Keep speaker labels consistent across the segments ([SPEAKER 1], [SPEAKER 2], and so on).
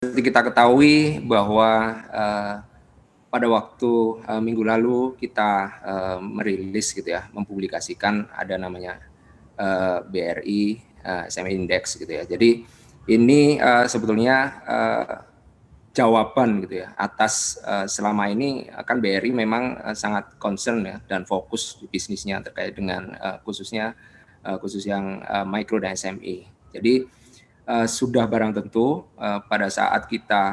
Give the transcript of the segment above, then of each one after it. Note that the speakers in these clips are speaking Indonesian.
[SPEAKER 1] seperti kita ketahui bahwa pada waktu minggu lalu kita merilis gitu ya, mempublikasikan ada namanya BRI SME Index gitu ya. Jadi ini sebetulnya jawaban gitu ya atas selama ini kan BRI memang sangat concern ya dan fokus di bisnisnya terkait dengan khusus yang mikro dan SME. Jadi sudah barang tentu pada saat kita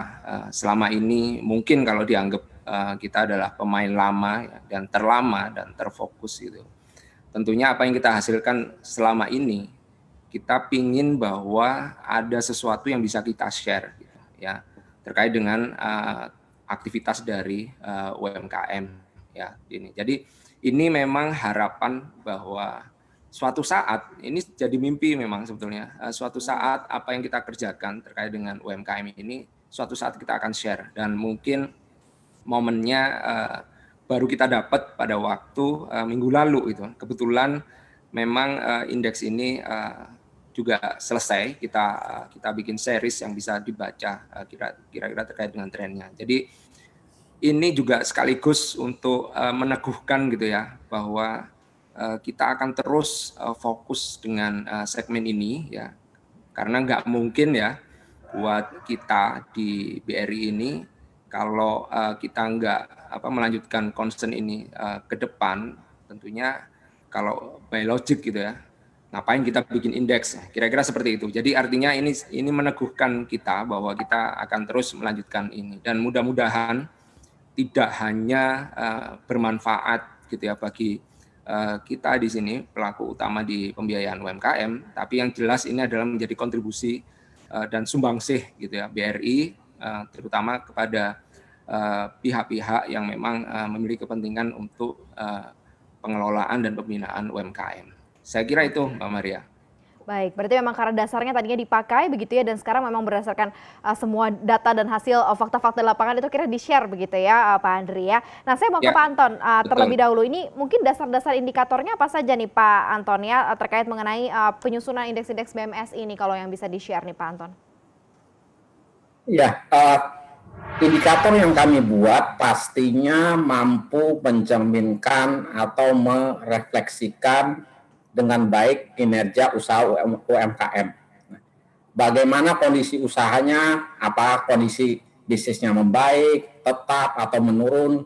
[SPEAKER 1] selama ini mungkin kalau dianggap kita adalah pemain lama ya, dan terlama dan terfokus gitu. Tentunya apa yang kita hasilkan selama ini kita pingin bahwa ada sesuatu yang bisa kita share gitu, ya terkait dengan aktivitas dari UMKM ya ini. Jadi ini memang harapan bahwa suatu saat ini jadi mimpi memang sebetulnya suatu saat apa yang kita kerjakan terkait dengan UMKM ini suatu saat kita akan share dan mungkin momennya baru kita dapat pada waktu minggu lalu itu. Kebetulan memang indeks ini juga selesai kita bikin series yang bisa dibaca kira-kira terkait dengan trennya. Jadi ini juga sekaligus untuk meneguhkan gitu ya bahwa kita akan terus fokus dengan segmen ini ya karena nggak mungkin ya buat kita di BRI ini kalau kita nggak melanjutkan concern ini ke depan, tentunya kalau by logic gitu ya, ngapain kita bikin indeks? Kira-kira seperti itu. Jadi artinya ini meneguhkan kita bahwa kita akan terus melanjutkan ini dan mudah-mudahan tidak hanya bermanfaat gitu ya bagi kita di sini pelaku utama di pembiayaan UMKM, tapi yang jelas ini adalah menjadi kontribusi dan sumbangsih gitu ya BRI terutama kepada pihak-pihak yang memang memiliki kepentingan untuk pengelolaan dan pembinaan UMKM. Saya kira itu Mbak Maria.
[SPEAKER 2] Baik, berarti memang karena dasarnya tadinya dipakai begitu ya dan sekarang memang berdasarkan semua data dan hasil fakta-fakta lapangan itu kira di-share begitu ya Pak Andri ya. Nah saya mau ke
[SPEAKER 1] Ya,
[SPEAKER 2] Pak Anton terlebih
[SPEAKER 1] betul.
[SPEAKER 2] dahulu ini mungkin dasar-dasar indikatornya apa saja nih Pak Anton ya terkait mengenai penyusunan indeks-indeks BMSI ini kalau yang bisa di-share nih Pak Anton.
[SPEAKER 3] Ya, indikator yang kami buat pastinya mampu mencerminkan atau merefleksikan dengan baik kinerja usaha UMKM. Bagaimana kondisi usahanya, apa kondisi bisnisnya membaik, tetap atau menurun,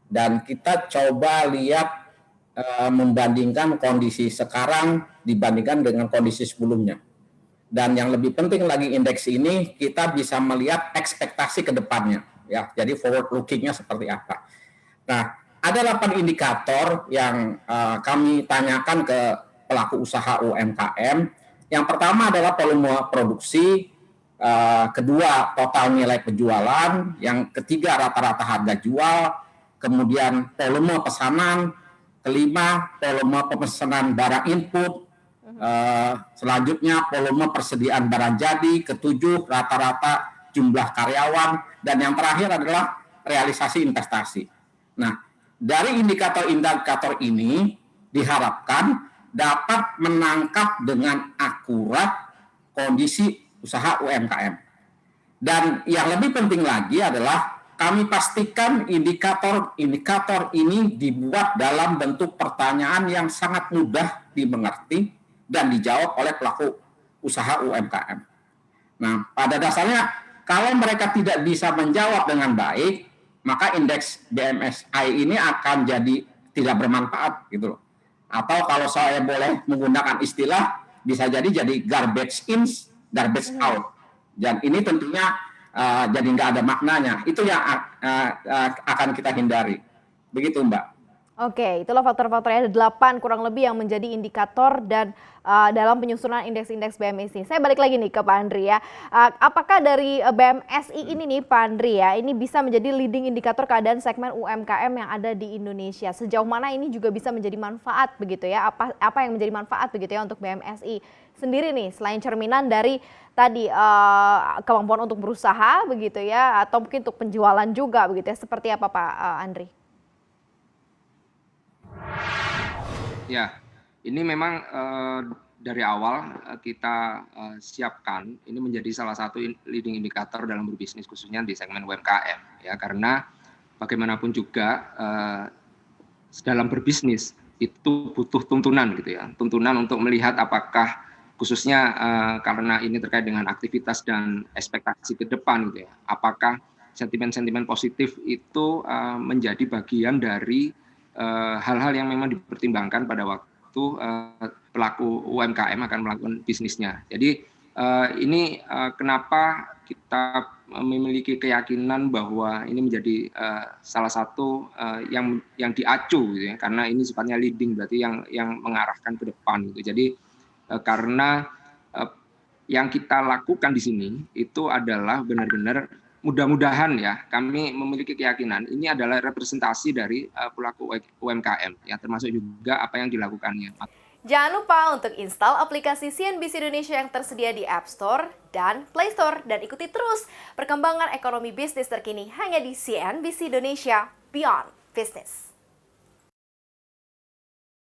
[SPEAKER 3] dan kita coba lihat membandingkan kondisi sekarang dibandingkan dengan kondisi sebelumnya. Dan yang lebih penting lagi indeks ini kita bisa melihat ekspektasi ke depannya ya. Jadi forward lookingnya seperti apa. Nah, ada 8 indikator yang kami tanyakan ke pelaku usaha UMKM. Yang pertama adalah volume produksi, kedua total nilai penjualan, yang ketiga rata-rata harga jual, kemudian volume pesanan, kelima volume pemesanan barang input, selanjutnya volume persediaan barang jadi, ketujuh rata-rata jumlah karyawan, dan yang terakhir adalah realisasi investasi. Nah, dari indikator-indikator ini diharapkan dapat menangkap dengan akurat kondisi usaha UMKM. Dan yang lebih penting lagi adalah kami pastikan indikator-indikator ini dibuat dalam bentuk pertanyaan yang sangat mudah dimengerti dan dijawab oleh pelaku usaha UMKM. Nah, pada dasarnya kalau mereka tidak bisa menjawab dengan baik, maka indeks BMSI ini akan jadi tidak bermanfaat gitu loh. Atau kalau saya boleh menggunakan istilah, bisa jadi garbage in, garbage out. Dan ini tentunya jadi nggak ada maknanya. Itu yang akan kita hindari. Begitu Mbak.
[SPEAKER 2] Oke, itulah faktor-faktornya ada 8 kurang lebih yang menjadi indikator dan dalam penyusunan indeks-indeks BMSI. Saya balik lagi nih ke Pak Andri ya. Apakah dari BMSI ini nih Pak Andri ya, ini bisa menjadi leading indikator keadaan segmen UMKM yang ada di Indonesia? Sejauh mana ini juga bisa menjadi manfaat begitu ya? Apa yang menjadi manfaat begitu ya untuk BMSI sendiri nih selain cerminan dari tadi kemampuan untuk berusaha begitu ya atau mungkin untuk penjualan juga begitu ya. Seperti apa Pak Andri?
[SPEAKER 1] Ya, ini memang dari awal kita siapkan ini menjadi salah satu leading indicator dalam berbisnis khususnya di segmen UMKM ya, karena bagaimanapun juga dalam berbisnis itu butuh tuntunan gitu ya, tuntunan untuk melihat apakah khususnya karena ini terkait dengan aktivitas dan ekspektasi ke depan gitu ya, apakah sentimen-sentimen positif itu menjadi bagian dari hal-hal yang memang dipertimbangkan pada waktu pelaku UMKM akan melakukan bisnisnya. Jadi ini kenapa kita memiliki keyakinan bahwa ini menjadi salah satu yang diacu gitu ya, karena ini sifatnya leading, berarti yang mengarahkan ke depan gitu. Jadi karena yang kita lakukan di sini itu adalah benar-benar mudah-mudahan ya, kami memiliki keyakinan ini adalah representasi dari pelaku UMKM ya, termasuk juga apa yang dilakukannya.
[SPEAKER 2] Jangan lupa untuk install aplikasi CNBC Indonesia yang tersedia di App Store dan Play Store dan ikuti terus perkembangan ekonomi bisnis terkini hanya di CNBC Indonesia Beyond Business.